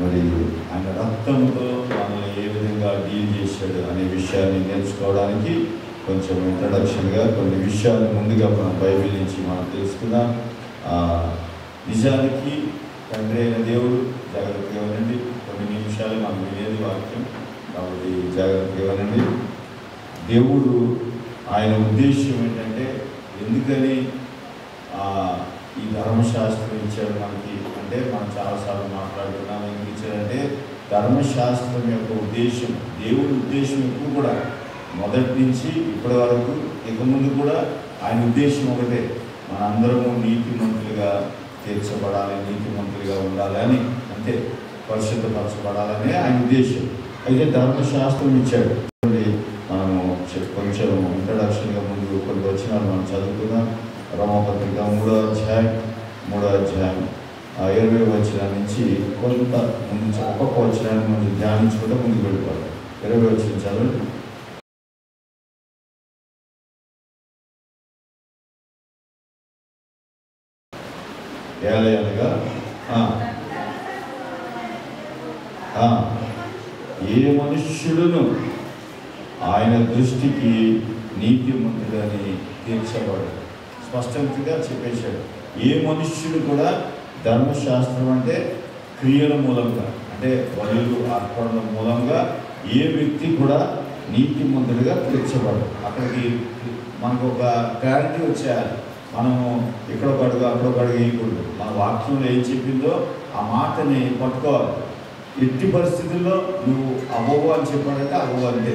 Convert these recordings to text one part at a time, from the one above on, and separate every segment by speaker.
Speaker 1: మరి ఆయన రక్తంతో మనల్ని ఏ విధంగా డీల్ చేశాడు అనే విషయాన్ని నేర్చుకోవడానికి కొంచెం ఇంట్రడక్షన్గా కొన్ని విషయాలు ముందుగా మనం బైబిల్ నుంచి మనం తెలుసుకుందాం. నిజానికి తండ్రి అయిన దేవుడు, జాగ్రత్తగా వినండి, కొన్ని నిమిషాలు మనం వినేది వాక్యం కాబట్టి జాగ్రత్తగా వినండి. దేవుడు ఆయన ఉద్దేశం ఏంటంటే, ఎందుకని ఈ ధర్మశాస్త్రం ఇచ్చాడు మనకి అంటే, మనం చాలాసార్లు మాట్లాడుతున్నాం. ఎందుకు ఇచ్చాడంటే, ధర్మశాస్త్రం యొక్క ఉద్దేశం, దేవుడి ఉద్దేశం ఎప్పుడు కూడా మొదటి నుంచి ఇప్పటి వరకు ఇక ముందు కూడా ఆయన ఉద్దేశం ఒకటే, మనందరము నీతిమంతులుగా తీర్చబడాలి, నీతిమంతులుగా ఉండాలి అని, అంటే పరిశుద్ధపరచబడాలని ఆయన ఉద్దేశం. అయితే ధర్మశాస్త్రం ఇచ్చాడు. మనము కొంచెం ఇంట్రడక్షన్గా ముందు కొన్ని వచనాలు మనం చదువుకుందాం. రోమపత్రిక 3వ అధ్యాయం 20వ వచనం నుంచి కొంత ముందు ఒక్కొక్క వచనాన్ని మనం ధ్యానించుకుంటే ముందుకు వెళ్ళిపోవాలి. 20వ వచనం చదవండి. ఏలయనగా ఏ మనుష్యుడును ఆయన దృష్టికి నీతిమంతుడని తీర్చబడు. స్పష్టంగా చెప్పేశాడు. ఏ మనుష్యుడు కూడా ధర్మశాస్త్రం అంటే క్రియల మూలంగా, అంటే బలులు అర్పణల మూలంగా ఏ వ్యక్తి కూడా నీతిమంతుడిగా తీర్చబడు. అక్కడికి మనకు ఒక క్లారిటీ వచ్చేయాలి. మనము ఇక్కడొక అడుగు అక్కడొక అడుగు వేయకూడదు. మన వాక్యంలో ఏం చెప్పిందో ఆ మాటని పట్టుకోవాలి. ఎట్టి పరిస్థితుల్లో నువ్వు అవ్వవు అని చెప్పాడంటే అవ్వవు అంతే.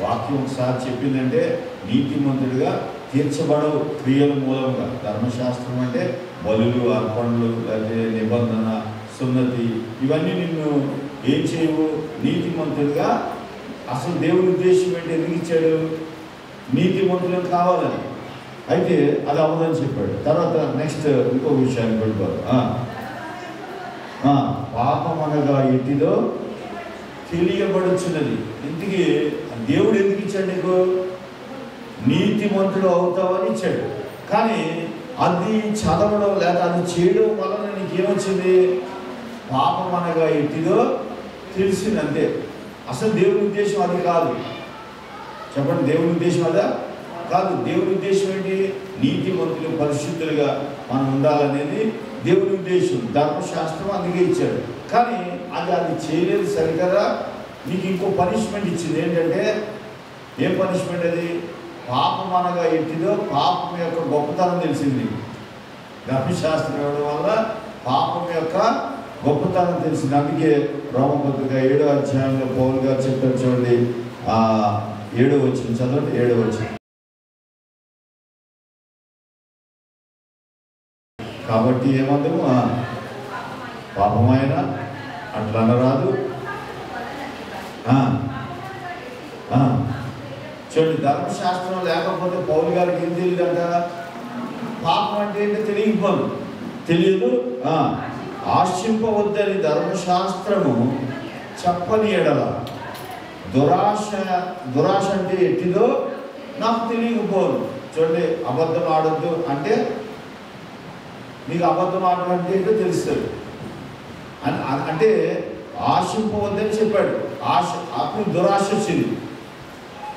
Speaker 1: వాక్యం ఒకసారి చెప్పిందంటే నీతిమంతుడిగా తీర్చబడవు క్రియల మూలంగా. ధర్మశాస్త్రం అంటే బలులు, అర్పణలు, లేకపోతే నిబంధన, సున్నతి, ఇవన్నీ నిన్ను ఏం చేయవు, నీతిమంతుడిగా. అసలు దేవుని ఉద్దేశం ఏంటి, ఎందుకు ఇచ్చాడు, నీతిమంతులు కావాలని. అయితే అది అవ్వదని చెప్పాడు. తర్వాత నెక్స్ట్ ఇంకో విషయాన్ని పెట్టుకోవాలి. పాపం అనగా ఎట్టిదో తెలియబడుచున్నది. ఇంటికి దేవుడు ఎందుకు ఇచ్చాడు, నీకు నీతిమంతుడు అవుతావని ఇచ్చాడు. కానీ అది చదవడం లేదా అది చేయడం వలన నీకేమొచ్చింది, పాపం అనగా ఎట్టిదో తెలిసింది అంతే. అసలు దేవుని ఉద్దేశం అది కాదు. చెప్పండి, దేవుని ఉద్దేశం అదా కాదు. దేవుని ఉద్దేశం ఏంటి, నీతిమంతులు పరిశుద్ధులుగా మనం ఉండాలనేది దేవుని ఉద్దేశం. ధర్మశాస్త్రం అందుకే ఇచ్చాడు. కానీ అది చేయలేదు సరికదా, నీకు ఇంకో పనిష్మెంట్ ఇచ్చింది. ఏంటంటే, ఏం పనిష్మెంట్ అది, పాపం అనగా ఎట్టిదో పాపం యొక్క గొప్పతనం తెలిసింది. ధర్మశాస్త్రం ఇవ్వడం వల్ల పాపం యొక్క గొప్పతనం తెలిసింది. అందుకే రోమపత్రిక 7వ అధ్యాయంలో పౌలు గారు చెప్పారు చూడండి, 7వ వచనం చదవండి. 7వ వచనం. కాబట్టి ఏమందము, పాపమైన అట్లా అనరాదు. చూడండి, ధర్మశాస్త్రం లేకపోతే పౌలు గారికి ఏం తెలియదంట, పాపం అంటే ఏంటో తెలియదు. ఆశింపవద్దని ధర్మశాస్త్రము చెప్పని ఎడల దురాశ అంటే ఎట్టిదో నాకు తెలియకపోదు. చూడండి, అబద్ధం ఆడొద్దు అంటే నీకు అబద్ధం ఆడడం అంటే ఏంటో తెలుస్తుంది. అంటే ఆశింపవద్దని చెప్పాడు. అప్పుడు దురాశ వచ్చింది.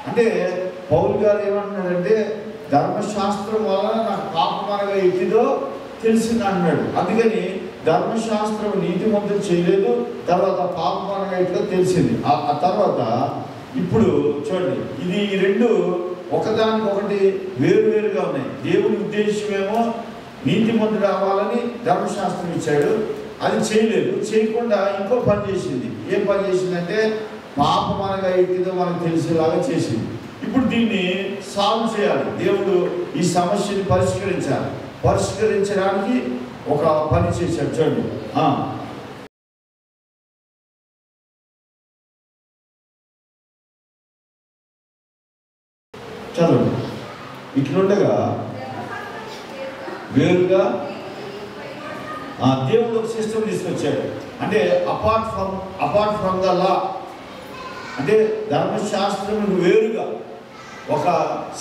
Speaker 1: అంటే పౌలు గారు ఏమంటున్నాడంటే, ధర్మశాస్త్రం వలన నాకు పాపం అనగా ఎట్టిదో తెలిసింది అంటున్నాడు. అందుకని ధర్మశాస్త్రం నీతిమంతులు చేయలేదు, తర్వాత పాపం అనగా ఎట్టిదో తెలిసింది. ఆ తర్వాత ఇప్పుడు చూడండి, ఈ రెండు ఒకదానికొకటి వేరువేరుగా ఉన్నాయి. దేవుని ఉద్దేశమేమో నీతిమంతుడు అవ్వాలని ధర్మశాస్త్రం ఇచ్చాడు, అది చేయలేదు. చేయకుండా ఇంకో పని చేసింది. ఏం పని చేసిందంటే, పాపం అనగా ఎట్టిదో మనకు తెలిసేలాగా చేసింది. ఇప్పుడు దీన్ని సాల్వ్ చేయాలి. దేవుడు ఈ సమస్యని పరిష్కరించడానికి ఒక పని చేశాడు. చూడండి, చదవండి. ఇట్లుండగా వేరుగా దేవుడు ఒక సిస్టమ్ తీసుకొచ్చాడు. అంటే అపార్ట్ ఫ్రమ్ ద లా, అంటే ధర్మశాస్త్రం వేరుగా ఒక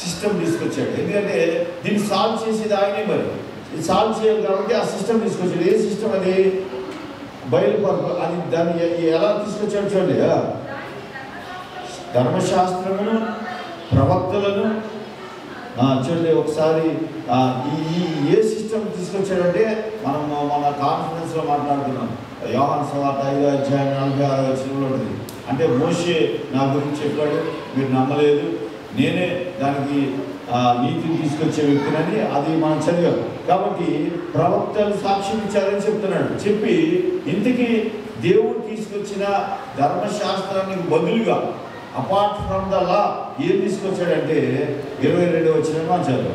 Speaker 1: సిస్టమ్ తీసుకొచ్చాడు. ఎందుకంటే దీన్ని సాల్వ్ చేసేది ఆయనే. మరి ఇది సాల్వ్ చేయాలి కాబట్టి ఆ సిస్టమ్ తీసుకొచ్చాడు. ఏ సిస్టమ్ అది, బయలుపరచ అది దాన్ని ఎలా తీసుకొచ్చాడు చూడండి. ధర్మశాస్త్రమును ప్రవక్తలను చూడండి ఒకసారి ఈ ఏ సిస్టమ్ తీసుకొచ్చాడంటే మనం మన కాన్ఫరెన్స్లో మాట్లాడుతున్నాం. యోహాను సువార్త 5:46 ఉంటుంది. అంటే మోషే నా గురించి చెప్పాడు, మీరు నమ్మలేదు, నేనే దానికి నీతిని తీసుకొచ్చే వ్యక్తినని అది మనం చదివాం. కాబట్టి ప్రవక్తలు సాక్ష్యం ఇచ్చారని చెప్తున్నాడు. చెప్పి ఇంతకీ దేవుడు తీసుకొచ్చిన ధర్మశాస్త్రానికి బదులుగా అపార్ట్ ఫ్రమ్ ద లా ఏం తీసుకొచ్చాడంటే 22వ వచనం చదువు.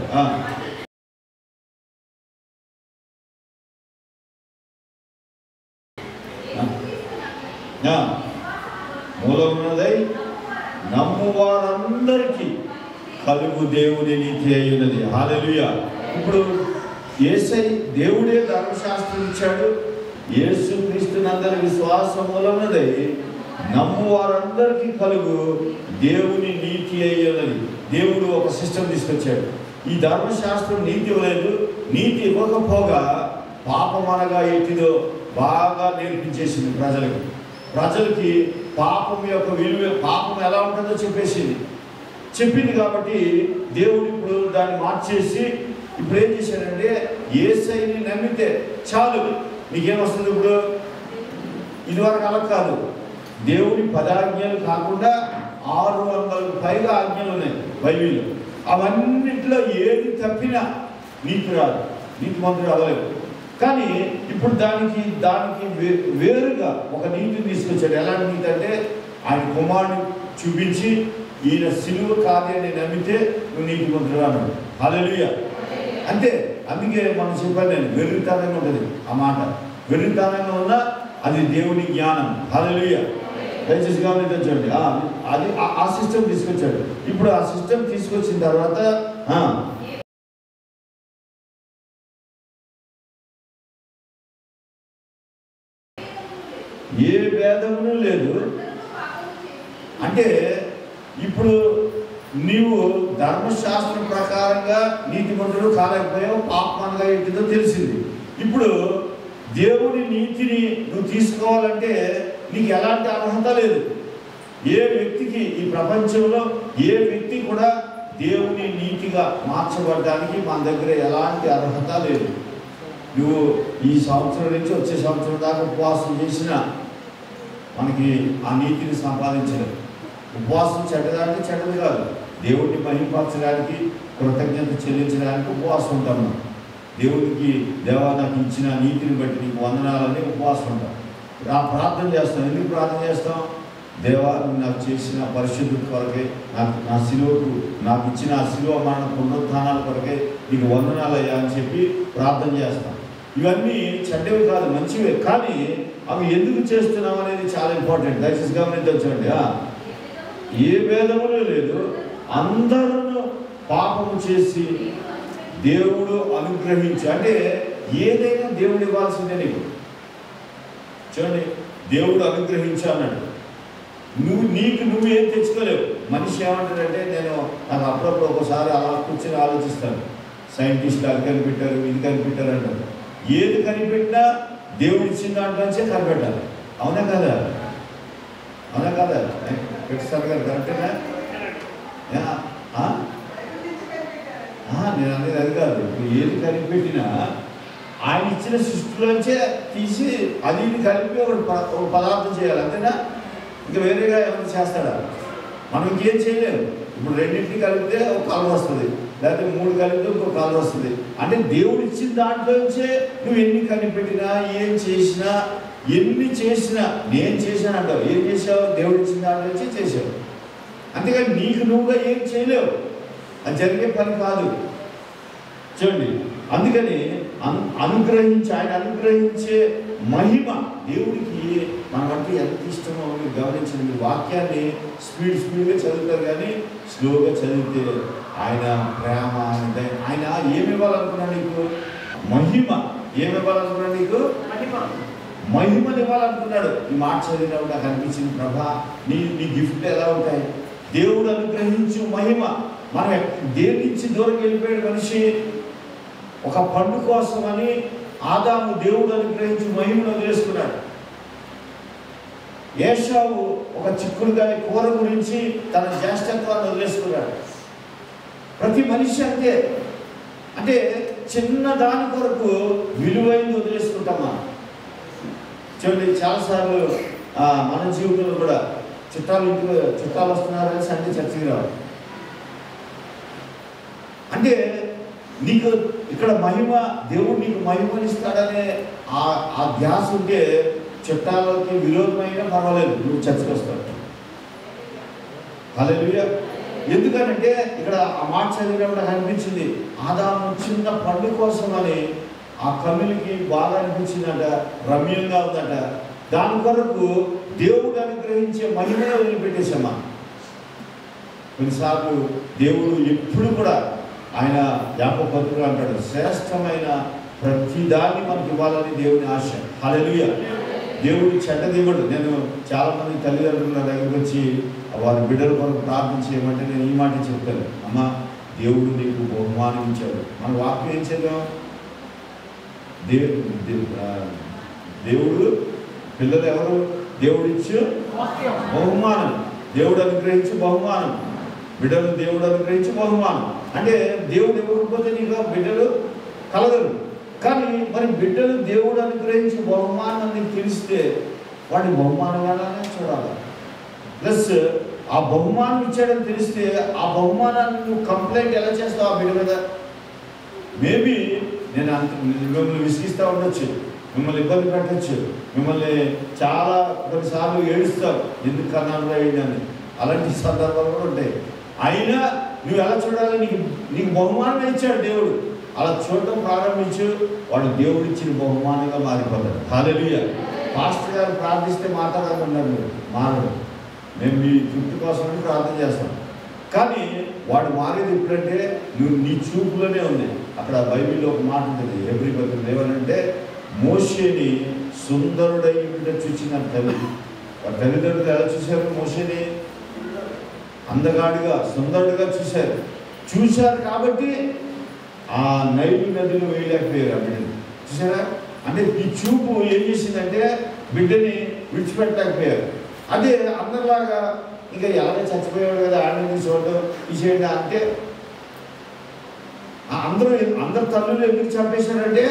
Speaker 1: మూలమున్నదై నమ్ము వారందరికీ కలుగు దేవుని నీతి అయి ఉన్నది. హల్లెలూయా. ఇప్పుడు యేసై దేవుడే ధర్మశాస్త్రం ఇచ్చాడు. యేసు క్రీస్తునందరి విశ్వాసం మూలమున్నదై నమ్ము వారందరికీ కలుగు దేవుని నీతి అయి ఉన్నది. దేవుడు ఒక సిస్టమ్ తీసుకొచ్చాడు. ఈ ధర్మశాస్త్రం నీతి ఇవ్వలేదు. నీతి ఇవ్వకపోగా పాపం అనగా ఏంటిదో బాగా నేర్పించేసింది ప్రజలకి పాపం యొక్క విలువ, పాపం ఎలా ఉంటుందో చెప్పింది. కాబట్టి దేవుడు ఇప్పుడు దాన్ని మార్చేసి ఇప్పుడు ఏం చేశాడంటే యేసయ్యని నమ్మితే చాలు నీకేమొస్తుంది. ఇప్పుడు ఇదివరకు అలా కాదు. దేవుని 10 ఆజ్ఞలు కాకుండా 600 పైగా ఆజ్ఞలు ఉన్నాయి బైబిల్లో. అవన్నింటిలో ఏది తప్పినా నీతి రాదు, నీతిమంతుడు అవ్వలేదు. కానీ ఇప్పుడు దానికి వేరుగా ఒక నీతిని తీసుకొచ్చాడు. ఎలాంటి నీతి అంటే ఆయన కుమారుని చూపించి ఈయన సిలువ కార్యాన్ని నమ్మితే నువ్వు నీతిమంతుడు అన్నాడు. హల్లెలూయా. అంతే. అందుకే మనం చెప్పాను, నేను వెర్రితనంగా ఉంటుంది ఆ మాట. వెర్రితనంగా ఉన్నా అది దేవుని జ్ఞానం. హల్లెలూయా. దయచేసి గమనించండి. అది ఆ సిస్టమ్ తీసుకొచ్చాడు. ఇప్పుడు ఆ సిస్టమ్ తీసుకొచ్చిన తర్వాత ఏ భేదమును లేదు. అంటే ఇప్పుడు నీవు ధర్మశాస్త్రం ప్రకారంగా నీతిమంతుడు కాలేకపోయావు, పాపంగా ఏంటిదో తెలిసింది. ఇప్పుడు దేవుని నీతిని నువ్వు తీసుకోవాలంటే నీకు ఎలాంటి అర్హత లేదు. ఏ వ్యక్తికి ఈ ప్రపంచంలో ఏ వ్యక్తి కూడా దేవుని నీతిగా మార్చబడడానికి మన దగ్గర ఎలాంటి అర్హత లేదు. నువ్వు ఈ సంవత్సరం నుంచి వచ్చే సంవత్సరం దాకా ఉపవాసం చేసినా మనకి ఆ నీతిని సంపాదించలేదు. ఉపవాసం చెడ్డది కాదు. దేవుడిని మహిమపరచడానికి, కృతజ్ఞత చెల్లించడానికి ఉపవాసం ఉంటాము. దేవుడికి దేవా నాకు ఇచ్చిన నీతిని బట్టి నీకు వందనాలని ఉపవాసం ఉంటాం. ప్రార్థన చేస్తాం. ఎందుకు ప్రార్థన చేస్తాం? దేవా నాకు చేసిన పరిశుద్ధి కొరకే, నా శిలువకు నాకు ఇచ్చిన ఆ శిలువ మరణ పునరుత్థానాల కొరకే నీకు వందనాలయ్యా అని చెప్పి ప్రార్థన చేస్తాం. ఇవన్నీ చెడ్డవి కాదు, మంచివే. కానీ అవి ఎందుకు చేస్తున్నాం అనేది చాలా ఇంపార్టెంట్. దయచేసి గమనించండి. ఏ భేదములు లేదు. అందరూ పాపము చేసి దేవుడు అనుగ్రహించి, అంటే ఏదైనా దేవుడు ఇవ్వాల్సిందే నీకు. చూడండి, దేవుడు అనుగ్రహించు అన్నాడు. నువ్వు ఏం తెచ్చుకోలేవు. మనిషి ఏమంటాడంటే నాకు అప్పుడప్పుడు ఒకసారి అలా కూర్చొని ఆలోచిస్తాను. సైంటిస్టులు అది కనిపెట్టారు, ఇది కనిపెట్టారు అంటారు. ఏది కనిపెట్టినా దేవుడు ఇచ్చిన దాంట్లోంచే కనిపెట్టాలి. అవునా కదా? పెట్టారు గారు కరెక్టేనా? నేను అనేది అది కాదు. ఏది కనిపెట్టినా ఆయన ఇచ్చిన సృష్టిలోంచే తీసి అది కలిపి ఒక పదార్థం చేయాలి. అంతేనా? ఇంకా వేరేగా ఏమైనా చేస్తాడా? మనం ఇంకేం చేయలేము. ఇప్పుడు రెండింటిని కలిపితే ఒక కలర్ వస్తుంది, లేకపోతే 3 కలిపితే ఇంకో కలర్ వస్తుంది. అంటే దేవుడు ఇచ్చిన దాంట్లోంచే నువ్వు ఎన్ని కనిపెట్టినా, ఏం చేసినా, ఎన్ని చేసినా, నేను చేశాను అంటావు. ఏం చేసావు? దేవుడు ఇచ్చిన దాంట్లోంచి చేసావు. అంతేకాని నీకు నువ్వుగా ఏం చేయలేవు. అది జరిగే పని కాదు. చూడండి, అందుకని ఆయన అనుగ్రహించే మహిమ దేవుడికి మనం అంటే ఎంత ఇష్టమో మీరు గమనించండి. మీరు వాక్యాన్ని స్పీడ్గా చదువుతారు, కానీ స్లోగా చదివితే ఆయన ప్రేమ, ఆయన ఏమి ఇవ్వాలనుకున్నాడు నీకు? మహిమ. ఏమి ఇవ్వాలనుకున్నాడు నీకు? మహిమని ఇవ్వాలనుకున్నాడు. ఈ మాట చదివినప్పుడు నాకు అనిపించింది, ప్రభా నీ గిఫ్ట్ ఎలా ఉంటాయి? దేవుడు అనుగ్రహించు మహిమ. మనం దేని నుంచి దూరం వెళ్ళిపోయాడు మనిషి. ఒక పండు కోసమని ఆదాము దేవుడు అనుగ్రహించి మహిమను వదిలేసుకున్నాడు. ఏశావు ఒక చిక్కుడుగాయ కూర గురించి తన జ్యేష్ఠత్వాన్ని వదిలేసుకున్నాడు. ప్రతి మనిషి అంతే. అంటే చిన్న దాని కొరకు విలువైంది వదిలేసుకుంటామా? చూడండి, చాలాసార్లు మన జీవితంలో కూడా చుట్టాలు వస్తున్నారని సండే చర్చకి రావు. అంటే నీకు ఇక్కడ మహిమ, దేవుడు నీకు మహిమనిస్తాడనే ఆ ధ్యాస ఉంటే చుట్టాలకి విరోధమైన పర్వాలేదు, నువ్వు చర్చకి వస్తావు. హల్లెలూయా. ఎందుకనంటే ఇక్కడ ఆ మాట చదివినప్పుడు అనిపించింది, ఆదాము చిన్న పండు కోసం అని ఆ కన్నులకి బాగా అనిపించిందట, రమ్యంగా ఉందట. దాని కొరకు దేవుడు అనుగ్రహించే మహిమనే వదిలిపెట్టేశామా? కొన్నిసార్లు దేవుడు ఎప్పుడు కూడా ఆయన యాకోబు పత్రికలో అంటాడు, శ్రేష్టమైన ప్రతిదాన్ని మనకి ఇవ్వాలని దేవుని ఆశ. హల్లెలూయా. దేవుడు చెడ్డ దేవుడు. నేను చాలామంది తల్లిదండ్రులు నా దగ్గరికి వచ్చి వారి బిడ్డల కొరకు ప్రార్థన చేయమంటే నేను ఈ మాట చెప్తాను, అమ్మ దేవుడు నీకు బహుమానం ఇచ్చాడు. మన వాక్యం ఏం చేద్దాం? దేవుడు పిల్లలు ఎవరు? దేవుడు ఇచ్చు బహుమానం, దేవుడు అనుగ్రహించు బహుమానం, బిడ్డలు దేవుడు అనుగ్రహించు బహుమానం. అంటే దేవుడు ఇవ్వకపోతే నీకు బిడ్డలు కలగరు. కానీ మరి బిడ్డలు దేవుడు అనుగ్రహించి బహుమానాన్ని తెలిస్తే వాడిని బహుమానంగానే చూడాలి. ప్లస్ ఆ బహుమానం ఇచ్చాడని తెలిస్తే ఆ బహుమానాన్ని నువ్వు కంప్లైంట్ ఎలా చేస్తావు ఆ బిడ్డ మీద? మేబీ నేను మిమ్మల్ని విసిగిస్తూ ఉండొచ్చు, మిమ్మల్ని ఇబ్బంది పెట్టచ్చు, మిమ్మల్ని చాలా కొన్నిసార్లు ఏడుస్తావు, ఎందుకు కన్నాను అయ్యిందని. అలాంటి సందర్భాలు కూడా ఉంటాయి. అయినా నువ్వు ఎలా చూడాలి? నీకు బహుమానం ఇచ్చాడు దేవుడు. అలా చూడటం ప్రారంభించు, వాడు దేవుడు ఇచ్చిన బహుమానంగా మారిపోతాడు. హల్లెలూయా. పాస్టర్ గారు ప్రార్థిస్తే మాట్లాడాలన్నారు, మారడు. మేము మీ తృప్తి కోసమని ప్రార్థన చేస్తాం. కానీ వాడు మారేది ఎప్పుడంటే నువ్వు నీ చూపులోనే ఉంది. అక్కడ బైబిల్లో ఒక మాట ఉంటుంది, హెబ్రీ పత్రికలో ఏమనంటే, మోషేని సుందరుడై చూసిన తల్లి. వారి తల్లిదండ్రులు ఎలా చూశారు? మోషేని అందగాడిగా సుందరుడిగా చూశారు కాబట్టి ఆ నైలు నదిలో వేయలేకపోయారు ఆ బిడ్డని. చూసారా? అంటే ఈ చూపు ఏం చేసిందంటే బిడ్డని విడిచిపెట్టలేకపోయారు. అదే అందరిలాగా ఇంకా ఎలాగో చచ్చిపోయాడు కదా ఆడని చూడడం తీసేయండి అంటే అందరు తల్లులు ఎందుకు చంపేశారంటే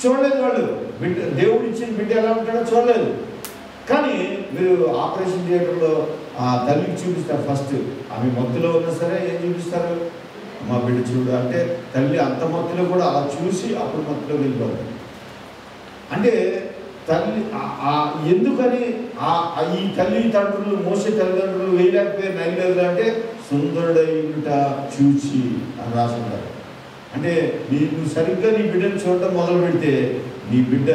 Speaker 1: చూడలేదు వాళ్ళు. బిడ్డ దేవుడు ఇచ్చిన బిడ్డ ఎలా ఉంటాడో చూడలేదు. కానీ మీరు ఆపరేషన్ థియేటర్లో ఆ తల్లికి చూపిస్తారు. ఫస్ట్ ఆమె మత్తులో ఉన్నా సరే ఏం చూపిస్తారు? మా బిడ్డ చూడు అంటే తల్లి అంత మత్తులో కూడా అలా చూసి అప్పుడు మత్తులో వెళ్ళిపోతారు. అంటే తల్లి ఎందుకని ఈ తల్లి తండ్రులు మోసే తల్లిదండ్రులు వేయలేకపోయారు నైవేద్యం అంటే సుందరుడైట చూచి అని రాసుకుంటారు. అంటే నువ్వు సరిగ్గా నీ బిడ్డను చూడటం మొదలు పెడితే నీ బిడ్డ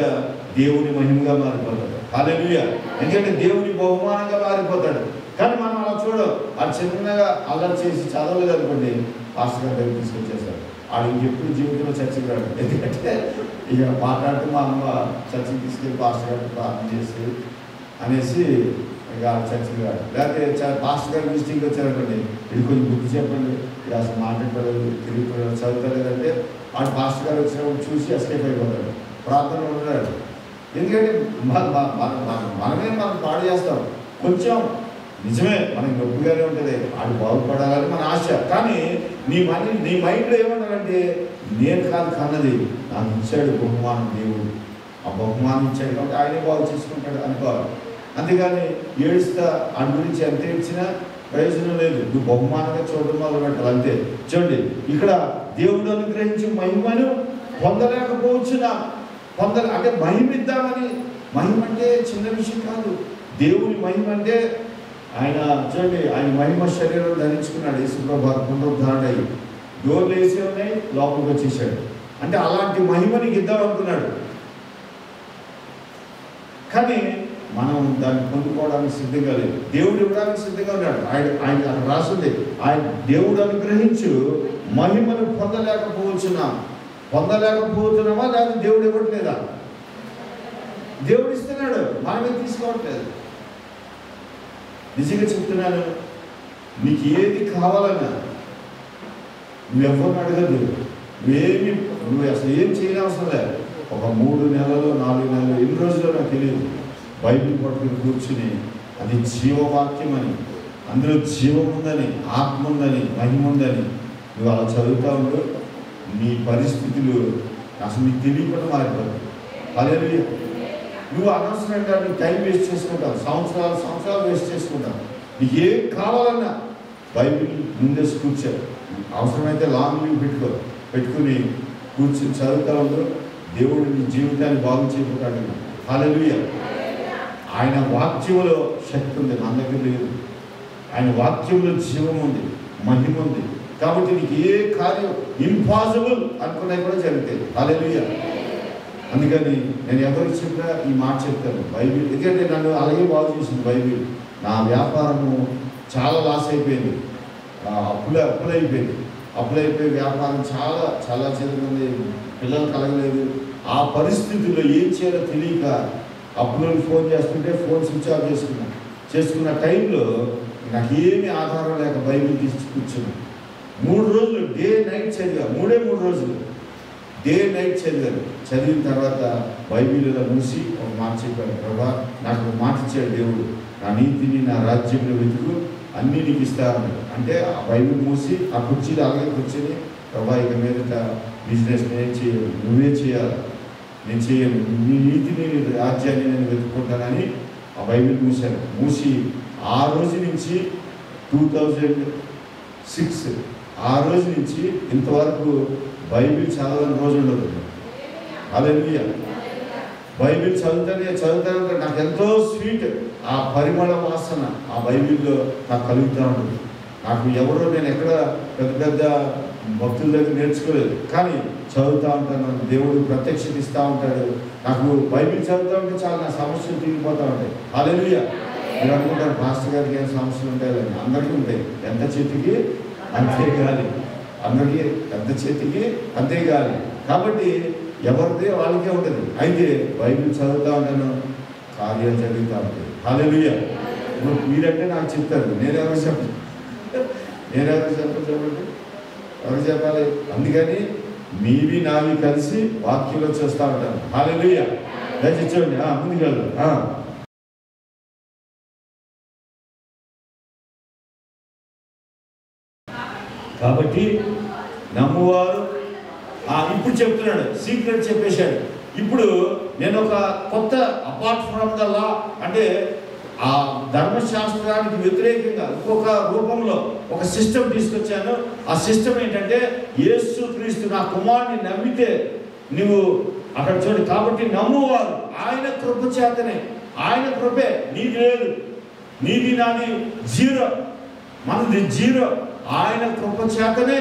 Speaker 1: దేవుని మహిమగా మారిపోతాడు. హల్లెలూయా. ఎందుకంటే దేవుని బహుమానంగా మారిపోతాడు. కానీ మనం అలా చూడం. ఆ చిన్నగా అల్లరి చేసి చదవలేదు అనుకోండి, పాస్టర్ గారి దగ్గర తీసుకొచ్చేసాడు. ఆడు ఇంకెప్పుడు జీవితంలో చర్చకి రాడు. ఎందుకంటే ఇక మాట్లాడుతూ మా అమ్మ చర్చకి తీసుకెళ్ళి పాస్టర్ గారికి ప్రార్థన చేసి అనేసి ఇక చర్చకి రాడు. లేకపోతే పాస్టర్ గారి విజిటింగ్కి వచ్చారనుకోండి, ఇది కొంచెం బుద్ధి చెప్పండి, ఇది అసలు మాట్లాడలేదు, తిరిగిపోయాడు, చదువుతలేదంటే ఆడు పాస్టర్ గారు వచ్చినప్పుడు చూసి ఎస్కేప్ అయిపోతాడు, ప్రార్థన ఉండరాడు. ఎందుకంటే మనమే మనం పాడు చేస్తాం. కొంచెం నిజమే మనకి నొప్పిగానే ఉంటుంది, ఆడు బాగుపడాలని మన ఆశ. కానీ నీ మైండ్లో ఏమన్నారంటే నేను కాదు కన్నది, నాకు ఇచ్చాడు బహుమానం దేవుడు, ఆ బహుమానం ఇచ్చాడు కాబట్టి ఆయనే బాగు చేసుకుంటాడు అనుకోవాలి. అంతేగాని ఏడుస్తా ఆయన గురించి ఎంత ఏడ్చినా ప్రయోజనం లేదు. నువ్వు బహుమానంగా చూడడం మొదలు పెట్టాలి అంతే. చూడండి, ఇక్కడ దేవుడు అనుగ్రహించి మహిమను పొందలేకపోవచ్చునా? అంటే మహిమ ఇద్దామని, మహిమ అంటే చిన్న విషయం కాదు. దేవుని మహిమ అంటే ఆయన చూడండి, ఆయన మహిమ శరీరం ధరించుకున్నాడు. యేసుప్రభు పునరుద్ధరణ అయ్యి డోర్లు వేసి ఉన్నాయి, లోపలికి వచ్చేసాడు. అంటే అలాంటి మహిమని ఇద్దాం అనుకున్నాడు. కానీ మనం దాన్ని పొందుకోవడానికి సిద్ధంగా లేదు. దేవుడు ఇవ్వడానికి సిద్ధంగా ఉన్నాడు. ఆయన రాసింది, ఆయన దేవుడు అనుగ్రహించు మహిమను పొందలేకపోతున్నామా లేదా దేవుడు ఇవ్వట్లేదా? దేవుడు ఇస్తున్నాడు, మనమే తీసుకోవట్లేదు. నిజంగా చెప్తున్నాను, నీకు ఏది కావాలన్నా నువ్వెవ్వరిని అడగద్దు, నువ్వు అసలు ఏం చేయనవసరం లేదు. ఒక 3 నెలలు 4 నెలలు ఎన్ని రోజుల్లో నాకు తెలియదు, బైబిల్ పట్టుకుని కూర్చుని అది జీవవాక్యం అని, అందులో జీవం ఉందని, ఆత్మ ఉందని, మహిమ ఉందని నువ్వు అలా చదువుతూ ఉండు. నీ పరిస్థితులు అసలు నీకు తెలియకుండా మారిపోతాయి. హల్లెలూయా. నువ్వు అనవసరంగా నువ్వు టైం వేస్ట్ చేసుకుంటావు, సంవత్సరాలు వేస్ట్ చేసుకుంటావు. నీకు ఏం కావాలన్నా బైబిల్ ముందేసి కూర్చో, అవసరమైతే లాంగ్ లీవ్ పెట్టుకుని కూర్చుని చదువుతూ ఉండు. దేవుడు నీ జీవితాన్ని బాగు చేయబోతాడు. హల్లెలూయా. ఆయన వాక్యంలో శక్తి ఉంది, మన దగ్గర లేదు. ఆయన వాక్యంలో జీవం ఉంది, మహిమ ఉంది. కాబట్టి నీకు ఏ కార్యం ఇంపాసిబుల్ అనుకున్నా కూడా జరుగుతాయి. హల్లెలూయా. అందుకని నేను ఎవరికి చెప్పినా ఈ మాట చెప్తాను. బైబిల్ ఎందుకంటే నన్ను అలాగే బాగు చేసింది బైబిల్. నా వ్యాపారము చాలా లాస్ అయిపోయింది, అప్పులైపోయి వ్యాపారం చాలా చేతుంది, పిల్లలు కలగలేదు. ఆ పరిస్థితుల్లో ఏం చేయాలో తెలియక అప్పులో ఫోన్ చేస్తుంటే ఫోన్ స్విచ్ ఆఫ్ చేసుకున్న టైంలో నాకు ఏమీ ఆధారం లేక బైబిల్ తీసి కూర్చున్నాను. 3 రోజులు డే నైట్ చదివా, 3 రోజులు డే నైట్ చదివాను. చదివిన తర్వాత బైబిల్లో మూసి ఒక మాట చెప్పాను, ప్రభా నాకు ఒక మాట ఇచ్చాడు దేవుడు, నా నీతిని నా రాజ్యంలో వెతుకు అన్నీ నీకు ఇస్తాను అంటే ఆ బైబిల్ మూసి ఆ కుర్చీలో అలాగే కూర్చొని, ప్రభా ఇక మీదట బిజినెస్ నేను చేయను, నువ్వే చేయాలి, నేను చేయను, నీ నీతిని రాజ్యాన్ని నేను వెతుక్కుంటానని ఆ బైబిల్ మూసాను. మూసి ఆ రోజు నుంచి 2006 ఆ రోజు నుంచి ఇంతవరకు బైబిల్ చదవని రోజు ఉండదు. హల్లెలూయా. బైబిల్ చదువుతానే నాకు ఎంతో స్వీట్ ఆ పరిమళ వాసన ఆ బైబిల్లో నాకు కలుగుతూ ఉంటుంది. నాకు ఎవరో నేను ఎక్కడ పెద్ద భక్తుల దగ్గర నేర్చుకోలేదు, కానీ చదువుతూ ఉంటాను. దేవుడు ప్రత్యక్షత ఇస్తూ ఉంటాడు. నాకు బైబిల్ చదువుతూ ఉంటే చాలా నా సమస్యలు తీరిపోతూ ఉంటాయి. హల్లెలూయా. మీరు అనుకుంటారు పాస్టర్ గారికి ఏం సమస్యలు ఉంటాయని, అందరికీ ఉంటాయి. ఎంత చేతికి అంతే గాలి, అందరికీ పెద్ద చేతికి అంతే గాలి. కాబట్టి ఎవరిదే వాళ్ళకే ఉంటుంది. అయితే బైబిల్ చదువుతూ ఉంటాను, కార్యాలు జరుగుతూ ఉంటాయి. హల్లెలూయా. ఇప్పుడు మీరంటే నాకు చెప్తారు, నేనెవరు చెప్పండి ఎవరు చెప్పాలి. అందుకని మీవి నావి కలిసి వాక్యంలో చేస్తూ ఉంటాను. హల్లెలూయా. దయచేసి చూడండి, ముందుకెళ్దాం. కాబట్టి నమ్మువారు ఇప్పుడు చెప్తున్నాడు, సీక్రెట్ చెప్పేశాడు. ఇప్పుడు నేను ఒక కొత్త అపార్ట్ ఫ్రమ్ ద లా అంటే ఆ ధర్మశాస్త్రానికి వ్యతిరేకంగా ఇంకొక రూపంలో ఒక సిస్టమ్ తీసుకొచ్చాను. ఆ సిస్టమ్ ఏంటంటే యేసుక్రీస్తు నా కుమారుని నమ్మితే నువ్వు అక్కడ చూడు. కాబట్టి నమ్మువారు ఆయన కృప చేతనే, ఆయన కృపే, నీది లేదు, నీది నాది జీరో, మనది జీరో. ఆయన కృప చేతనే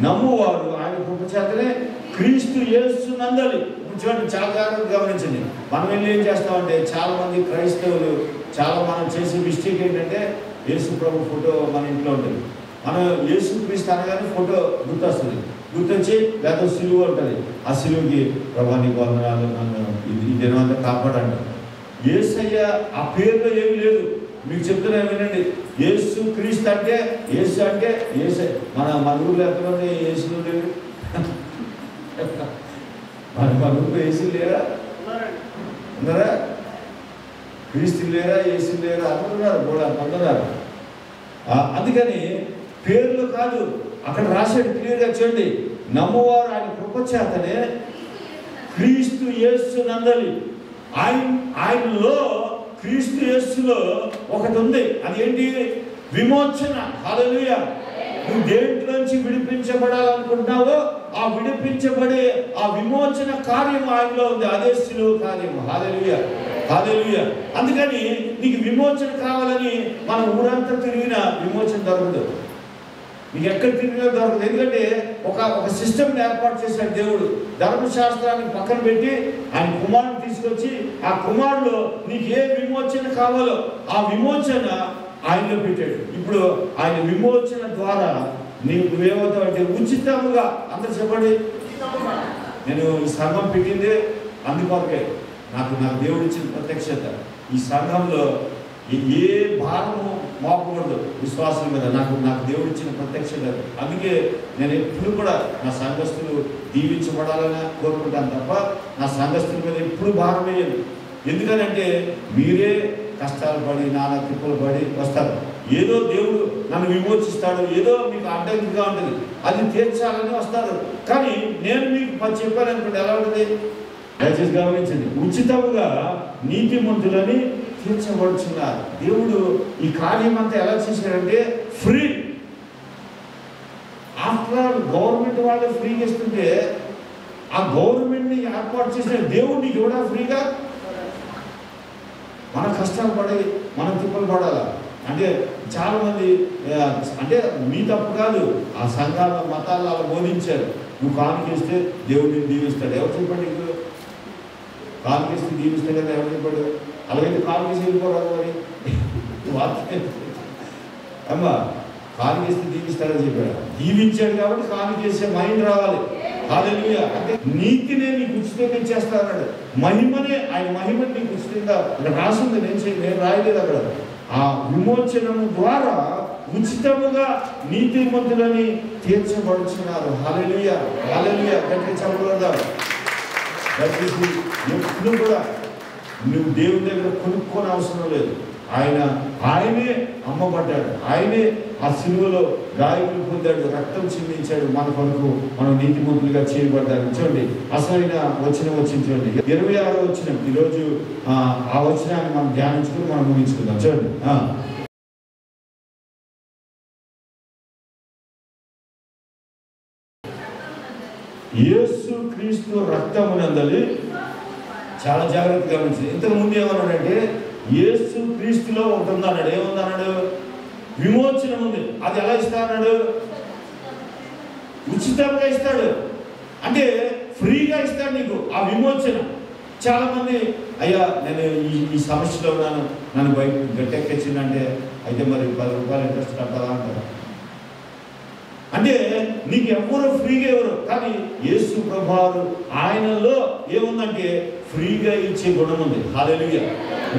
Speaker 1: నమ్మువారు, ఆయన కృప చేతనే క్రీస్తు యేసు నందలి. ఇప్పుడు చూడండి, చాలా జాగ్రత్తగా గమనించండి. మనం వెళ్ళి ఏం చేస్తామంటే చాలా మంది క్రైస్తవులు మనం చేసే మిస్టేక్ ఏంటంటే యేసు ప్రభు ఫోటో మన ఇంట్లో ఉంటుంది. మనం యేసు క్రీస్తు అనగానే ఫోటో గుర్తొస్తుంది, గుర్తొచ్చి లేదా సిలువ ఉంటుంది. ఆ సిలువకి ప్రభా నీకు వందనాలు, నన్ను ఈ దినమంతా కాపాడండి. యేసయ్య ఆ పేరులో ఏమీ లేదు. మీకు చెప్తున్నా వినండి, యేసు క్రీస్తు అంటే యేసు అంటే యేసే. మన ఊళ్ళో ఎంతమంది యేసులు లేరు? మన ఊళ్ళో యేసులు లేరా? ఉన్నారా? క్రీస్తు లేరా? యేసు లేరా? అనుకున్నారు కూడా పొందన్నారు. అందుకని పేర్లు కాదు, అక్కడ రాశాడు క్లియర్గా చూడండి, నమ్మువారు ఆయన కృప చేతనే క్రీస్తు యేసు నందలి. ఆయనలో క్రీస్తు యేసులో ఒకటి ఉంది, అదేంటి? విమోచన. హల్లెలూయా. నువ్వు దేంట్లోంచి విడిపించబడాలనుకుంటున్నావో ఆ విడిపించబడే ఆ విమోచన కార్యం ఆయనలో ఉంది. అదే శిలువ కార్యము. హల్లెలూయా, హల్లెలూయా. అందుకని నీకు విమోచన కావాలని మనం ఊరంతా తిరిగినా విమోచన దొరకదు, నీకు ఎక్కడ తిరిగినా దొరకదు. ఎందుకంటే ఒక సిస్టమ్ని ఏర్పాటు చేశాడు దేవుడు. ధర్మశాస్త్రాన్ని పక్కన పెట్టి ఆయన కుమారుని తీసుకొచ్చి ఆ కుమారులో నీకు ఏ విమోచన కావాలో ఆ విమోచన ఆయనలో పెట్టాడు. ఇప్పుడు ఆయన విమోచన ద్వారా నువ్వేమవుతావు అంటే ఉచితముగా. అందరు చెప్పండి, నేను ఈ సంఘం పెట్టిందే అందుకొరకే, నాకు దేవుడు ఇచ్చిన ప్రత్యక్షత. ఈ సంఘంలో ఏ భారము మోపకూడదు విశ్వాసం మీద, నాకు దేవుడు ఇచ్చిన ప్రత్యక్షత. అందుకే నేను ఎప్పుడు కూడా నా సంఘస్థులు దీవించబడాలని కోరుకుంటాను తప్ప నా సంఘస్థుల మీద ఎప్పుడు భారం వేయను. ఎందుకనంటే మీరే కష్టాలు పడి నానా తిప్పులు పడి వస్తారు. ఏదో దేవుడు నన్ను విమోచిస్తాడు, ఏదో మీకు అడ్డంకిగా ఉంటుంది, అది తీర్చాలని వస్తారు. కానీ నేను మీకు చెప్పాను అనుకోండి, ఎలా ఉంటుంది దయచేసి గమనించండి. ఉచితముగా నీతిమంతులని తీర్చబడుచున్నారు. దేవుడు ఈ కార్యం అంతా ఎలా చేశాడంటే ఫ్రీ. ఆఫ్టర్ ఆల్ గవర్నమెంట్ వాళ్ళు ఫ్రీగా ఇస్తుంటే ఆ గవర్నమెంట్ని ఏర్పాటు చేసిన దేవుడు నీకు కూడా ఫ్రీగా. మన కష్టాలు పడి మనం తిప్పలు పడాలా అంటే చాలామంది అంటే మీ తప్పు కాదు, ఆ సంఘాల మతాలు అలా బోధించారు. నువ్వు కానుకేస్తే దేవుడిని దీవిస్తాడు. ఎవరు చెప్పండి? ఇప్పుడు కానుకేస్తే దీవిస్తాడు కదా, ఎవరు చెప్పాడు? అలాగైతే కానుకేసి వెళ్ళిపోరాదు మరి వాక్యం అమ్మా. కానుకేస్తే దీవిస్తాడని చెప్పాడు, దీవించాడు కాబట్టి కానుకేసే మైండ్ రావాలి. హల్లెలూయా. అంటే నీతినే నీకు ఉచితంగా ఇచ్చేస్తాడు. మహిమనే, ఆయన మహిమని నీకు ఉచితంగా ఇక్కడ రాసింది. నేను రాయలేదు అక్కడ. ఆ విమోచనము ద్వారా ఉచితముగా నీతిమంతులని తీర్చబడుచున్నారు. హల్లెలూయా, హల్లెలూయా. గట్టిగా చెప్పగలదా? ఎప్పుడు కూడా నువ్వు దేవుని దగ్గర కొనుక్కోని అవసరం లేదు. ఆయనే అమ్మబడ్డాడు, ఆయనే ఆ సిలువలో గాయములు పొందాడు, రక్తం చిందించాడు మన కొరకు. మనం నీతిమంతులుగా చేయబడ్డారు. చూడండి అసలైన వచనం వచ్చింది, చూడండి 26వ వచనం. ఈరోజు ఆ వచనాన్ని మనం ధ్యానించుకుని మనం ముగించుకుందాం. చూడండి, యేసు క్రీస్తు రక్తమునందలి. చాలా జాగ్రత్తగా గమనించింది. ఇంతకు ముందు ఏమన్నాడంటే యేసు క్రీస్తులో ఒకటి ఉందన్నాడు. ఏముందన్నాడు? విమోచనం ఉంది. అది ఎలా ఇస్తా అన్నాడు? ఉచితంగా ఇస్తాడు. అంటే ఫ్రీగా ఇస్తాడు నీకు ఆ విమోచన. చాలామంది అయ్యా నేను ఈ సమస్యలో ఉన్నాను, నన్ను బయట గట్టెక్కించిందంటే అయితే మరి 10 రూపాయలు ఇంట్రెస్ట్ కట్టాలా అంటారు. అంటే నీకు ఎవరు ఫ్రీగా ఎవరు, కానీ యేసు ప్రభువు ఆయనలో ఏముందంటే ఫ్రీగా ఇచ్చే గుణం ఉంది. హల్లెలూయా.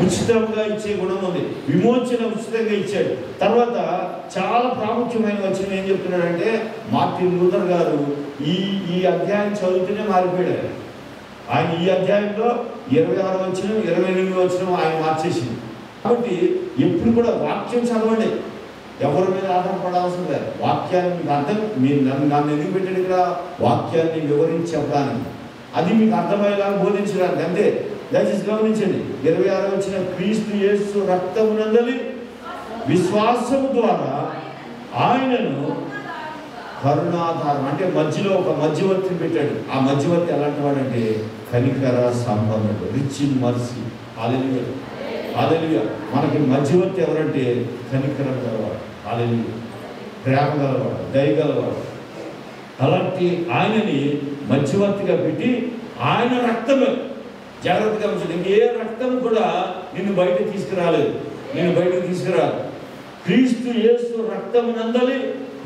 Speaker 1: ఉచితంగా ఇచ్చే గుణం ఉంది. విమోచన ఉచితంగా ఇచ్చాడు. తర్వాత చాలా ప్రాముఖ్యమైన వచనం ఏం చెప్తున్నాడంటే మార్టిన్ లూథర్ గారు ఈ అధ్యాయం చదువుతూనే మారిపోయాడు. ఆయన ఈ అధ్యాయంలో 26వ వచనం 28వ వచనం ఆయన మార్చేసింది. కాబట్టి ఎప్పుడు కూడా వాక్యం చదవండి. ఎవరి మీద ఆధారపడాల్సిన లేదు. వాక్యాన్ని మీకు అర్థం, మీరు నన్ను ఎందుకు పెట్టాడు ఇక్కడ? వాక్యాన్ని వివరించి చెప్పడానికి, అది మీకు అర్థమయ్యేలాగా బోధించడానికి అంతే. దయచేసి గమనించండి. 26వ వచనం, క్రీస్తు యేసు రక్తమునందలి విశ్వాసము ద్వారా ఆయనను కరుణాధారం, అంటే మధ్యలో ఒక మధ్యవర్తిని పెట్టాడు. ఆ మధ్యవర్తి ఎలాంటి వాడంటే కనికర సంపన్నుడు, రిచ్ ఇన్ మర్సీ. హల్లెలూయా, హల్లెలూయా. మనకి మధ్యవర్తి ఎవరంటే కనికరం గలవాడు, హల్లెలూయా, ప్రేమ గలవాడు, దయ గలవాడు. అలాంటి ఆయనని మధ్యవర్తిగా పెట్టి ఆయన రక్తమే, జాగ్రత్తగా ఉంచండి, ఏ రక్తం కూడా నిన్ను బయటకు తీసుకురాలేదు, నేను బయటకు తీసుకురాదు. క్రీస్తు యేసు రక్తమునందలి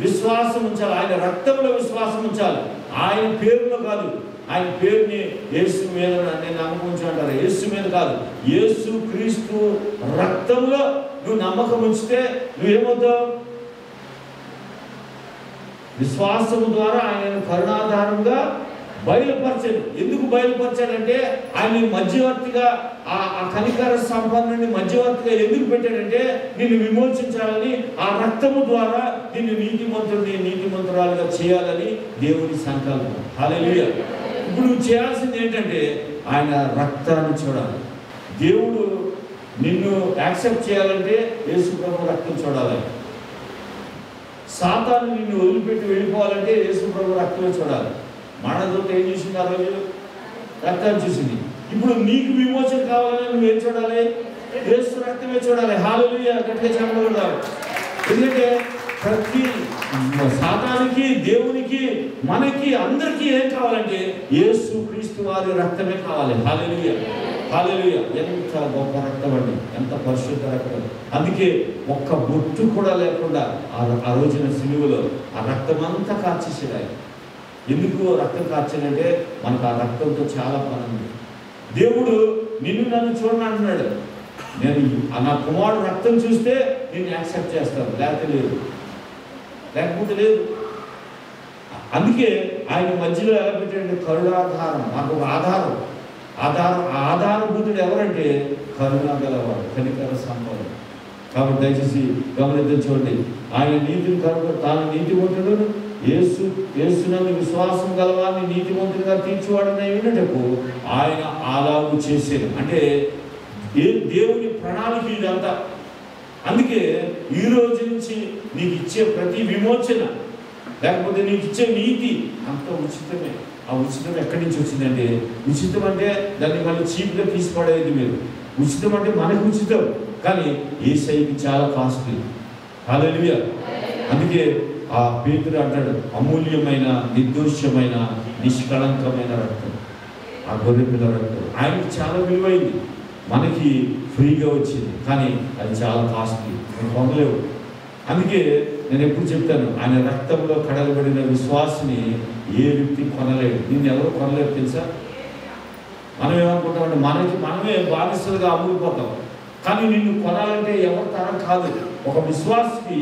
Speaker 1: విశ్వాసం ఉంచాలి. ఆయన రక్తంలో విశ్వాసం ఉంచాలి, ఆయన పేరులో కాదు. ఆయన పేరుని యేసు మీద నేను నమ్మకం ఉంచాలంటారు, యేసు మీద కాదు. యేసు క్రీస్తు రక్తంలో నువ్వు నమ్మకం ఉంచితే నువ్వేమవుతావు? విశ్వాసము ద్వారా ఆయన కరుణాధారంగా బయలుపరచాడు. ఎందుకు బయలుపరచాడంటే ఆయన మధ్యవర్తిగా, ఆ కనికర సంపన్నుని మధ్యవర్తిగా ఎందుకు పెట్టాడంటే నిన్ను విమోచించాలని, ఆ రక్తము ద్వారా నిన్ను నీతిమంతురాలుగా చేయాలని దేవుని సంకల్పం. హల్లెలూయా. ఇప్పుడు నువ్వు చేయాల్సింది ఏంటంటే ఆయన రక్తాన్ని చూడాలి. దేవుడు నిన్ను యాక్సెప్ట్ చేయాలంటే యేసు ప్రభు రక్తం చూడాలి. సాతాను నిన్ను వదిలిపెట్టి వెళ్ళిపోవాలంటే యేసు ప్రభు రక్తమే చూడాలి. మానదూత ఏం చూసింది? ఆ రోజు రక్తాన్ని చూసింది. ఇప్పుడు నీకు విమోచన కావాలని నువ్వేం చూడాలి? యేసు రక్తమే చూడాలి. హల్లెలూయా, గట్టిగా చెప్పగలుగుతావు. ఎందుకంటే ప్రతి సాతానికి, దేవునికి, మనకి, అందరికీ ఏం కావాలంటే యేసు క్రీస్తు వారి రక్తమే కావాలి. హల్లెలూయా, హల్లెలూయా. ఎంత గొప్ప రక్తం అండి, ఎంత పరిశుద్ధ రక్తం. అందుకే ఒక్క బొట్టు కూడా లేకుండా ఆ రోజున సిలువలో ఆ రక్తం అంతా కార్చేసాడు ఆయన. ఎందుకు రక్తం కార్చాడంటే మనకు ఆ రక్తంతో చాలా పని ఉంది. దేవుడు నిన్ను నన్ను చూడని అంటున్నాడు. నేను నా కుమారుడు రక్తం చూస్తే నేను యాక్సెప్ట్ చేస్తాను, లేకపోతే లేదు. అందుకే ఆయన మధ్యలో ఎలా పెట్టాడంటే కరుణాధారం, మాకు ఒక ఆధారం. ఆధారభూతుడు ఎవరంటే కరుణ గలవాడు, కనికర సంపన్నుడు. కాబట్టి దయచేసి గమనించండి, ఆయన నీతిని తాను నీతిమంతుడు, యేసునందు విశ్వాసం గలవాన్ని నీతిమంతుడిగా తీర్చివాడని వినటకు ఆయన అలాగూ చేసేది. అంటే దేవుని ప్రణాళిక ఇదంతా. అందుకే ఈ రోజు నుంచి నీకు ఇచ్చే ప్రతి విమోచన, లేకపోతే నీకు ఇచ్చే నీతి అంత ఉచితమే. ఆ ఉచితం ఎక్కడి నుంచి వచ్చిందంటే, ఉచితం అంటే దాన్ని మళ్ళీ చీప్గా తీసుకోవడేది మీరు. ఉచితం అంటే మనకు ఉచితం, కానీ యేసయ్యకి చాలా కాస్ట్లీ. హల్లెలూయా. అందుకే ఆ పేతురు అంటాడు, అమూల్యమైన, నిర్దోషమైన, నిష్కళంకమైన రక్తం, ఆ గొర్రె పిల్ల రక్తం ఆయనకి చాలా విలువైంది. మనకి ఫ్రీగా వచ్చింది, కానీ అది చాలా కాస్ట్లీ, మనం పొందలేవు. అందుకే నేను ఎప్పుడు చెప్తాను, ఆయన రక్తంలో కడగబడిన విశ్వాసిని ఏ వ్యక్తి కొనలేడు. దీన్ని ఎవరు కొనలేరు తెలుసా? మనం ఏమనుకుంటామంటే మనమే బానిసలుగా అమ్ముకుపోతాం. కానీ నిన్ను కొనాలంటే ఎవరి తరం కాదు. ఒక విశ్వాసికి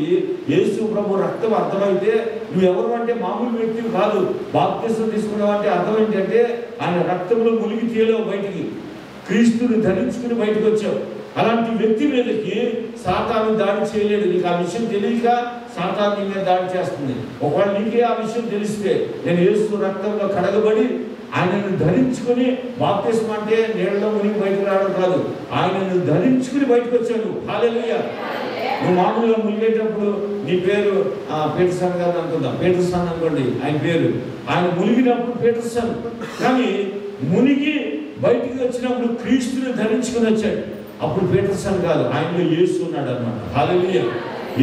Speaker 1: యేసు ప్రభు రక్తం అర్థమైతే నువ్వెవరు అంటే మామూలు వ్యక్తివి కాదు. బాప్తిసం తీసుకున్నావు అంటే అర్థం ఏంటంటే ఆయన రక్తంలో మునిగి తేలేవు, బయటికి క్రీస్తుని ధరించుకుని బయటకు వచ్చావు. అలాంటి వ్యక్తి మీదకి సాతాను దాడి చేయలేడు. నీకు ఆ విషయం తెలియక సాతాను నీ మీద దాడి చేస్తుంది. ఒకవేళ నీకే ఆ విషయం తెలిస్తే, నేను యేసు రక్తంలో కడగబడి ఆయనను ధరించుకుని, బాప్తిసం అంటే నీళ్ళలో మునిగి బయటకు రావడం కాదు, ఆయనను ధరించుకుని బయటకు వచ్చాడు. హల్లెలూయా. నువ్వు మామూలుగా మునిగేటప్పుడు నీ పేరు పీటర్సన్ గారు అనుకుందాం, పీటర్సన్ అనుకోండి ఆయన పేరు. ఆయన మునిగినప్పుడు పీటర్సన్, కానీ మునిగి బయటికి వచ్చినప్పుడు క్రీస్తుని ధరించుకుని వచ్చాడు. అప్పుడు పీటర్సన్ కాదు, ఆయనలో యేసు ఉన్నాడు అన్నమాట. హల్లెలూయా.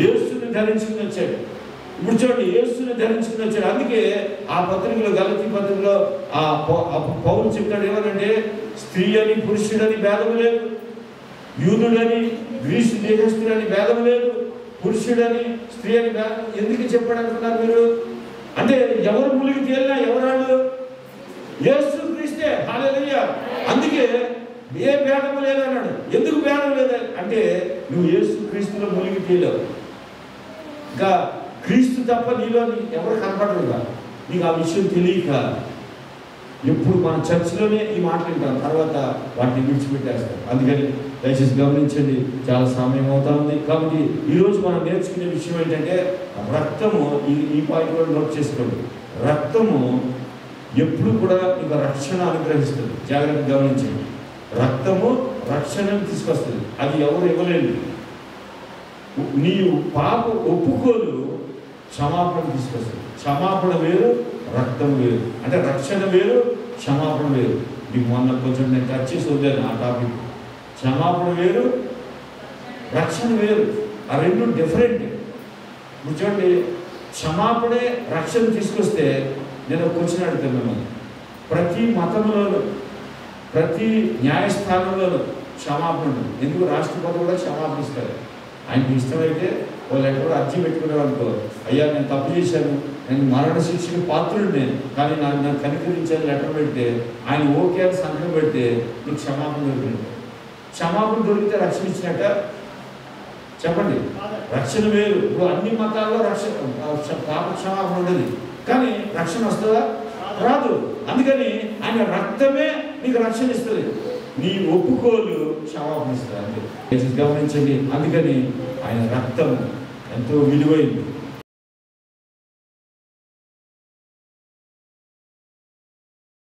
Speaker 1: యేసుని ధరించుకుని వచ్చాడు. ఇప్పుడు చూడండి, యేసుని ధరించుకుని వచ్చాడు. అందుకే ఆ పత్రికలో, గలతీ పత్రికలో పౌలు చెప్తాడు ఏమనంటే, స్త్రీ అని పురుషుడని భేదం లేదు, యూదుడని గ్రీసు దేశస్తుడని భేదం లేదు, పురుషుడని స్త్రీ అని భేదం. ఎందుకు చెప్పాడు అనుకున్నారు మీరు? అంటే ఎవరు మునిగి తేలినా ఎవరాళ్ళు? యేసు క్రీస్తే. హల్లెలూయా. అందుకే ఏ భేదం లేదన్నాడు. ఎందుకు భేదం లేదు అంటే నువ్వు యేసు క్రీస్తులో మునిగి తేలావు. ఇంకా క్రీస్తు తప్ప నీలో ఎవరు కనపడరుగా. నీకు ఆ విషయం తెలియక ఎప్పుడు మన చర్చిలోనే ఈ మాటలు వింటాం, తర్వాత వాటిని విడిచిపెట్టేస్తాం. అందుకని దయచేసి గమనించండి, చాలా సమయం అవుతా ఉంది. కాబట్టి ఈరోజు మనం నేర్చుకునే విషయం ఏంటంటే, రక్తము, ఈ పాయింట్ కూడా నోట్ చేసుకోండి. రక్తము ఎప్పుడు కూడా నీకు రక్షణ అనుగ్రహిస్తుంది. జాగ్రత్తగా గమనించండి. రక్తము రక్షణను తీసుకొస్తుంది. అది ఎవరు ఇవ్వలేదు. నీవు పాప ఒప్పుకోలు క్షమాపణ తీసుకొస్తుంది. క్షమాపణ వేరు, రక్తం వేరు. అంటే రక్షణ వేరు, క్షమాపణ వేరు. మీకు మొన్న కొంచెం నేను టచ్ చేసి వదిలేను ఆ టాపిక్. క్షమాపణ వేరు, రక్షణ వేరు. ఆ రెండు డిఫరెంట్. ఇప్పుడు చూడండి, క్షమాపణే రక్షణ తీసుకొస్తే, నేను ఒక క్వశ్చన్ అడుగుతాను మిమ్మల్ని. ప్రతి మతంలోనూ, ప్రతి న్యాయస్థానంలోనూ క్షమాపణ ఉంటుంది. ఎందుకు? రాష్ట్రపతి కూడా క్షమాపణ ఇస్తారు. ఆయనకి ఇష్టమైతే వాళ్ళు ఎక్కడ అర్జీ పెట్టుకునేవారు అనుకో, అయ్యా నేను తప్పు చేశాను, నేను మరణ శిక్షకు పాత్రుడు, నేను కానీ నన్ను కనికరించాను లెటర్ పెడితే, ఆయన ఓకే అని సంతకం పెడితే నీకు క్షమాపణ దొరికింది. క్షమాపణ దొరికితే రక్షణ ఇచ్చినట్ట? చెప్పండి. రక్షణ వేరు. ఇప్పుడు అన్ని మతాల్లో పాప క్షమాపణ ఉండదు, కానీ రక్షణ వస్తుందా? రాదు. అందుకని ఆయన రక్తమే నీకు రక్షణ ఇస్తుంది. నీ ఒప్పుకోలు క్షమాపణ ఇస్తుంది. అంటే గమనించండి. అందుకని ఆయన రక్తం ఎంతో విలువైంది.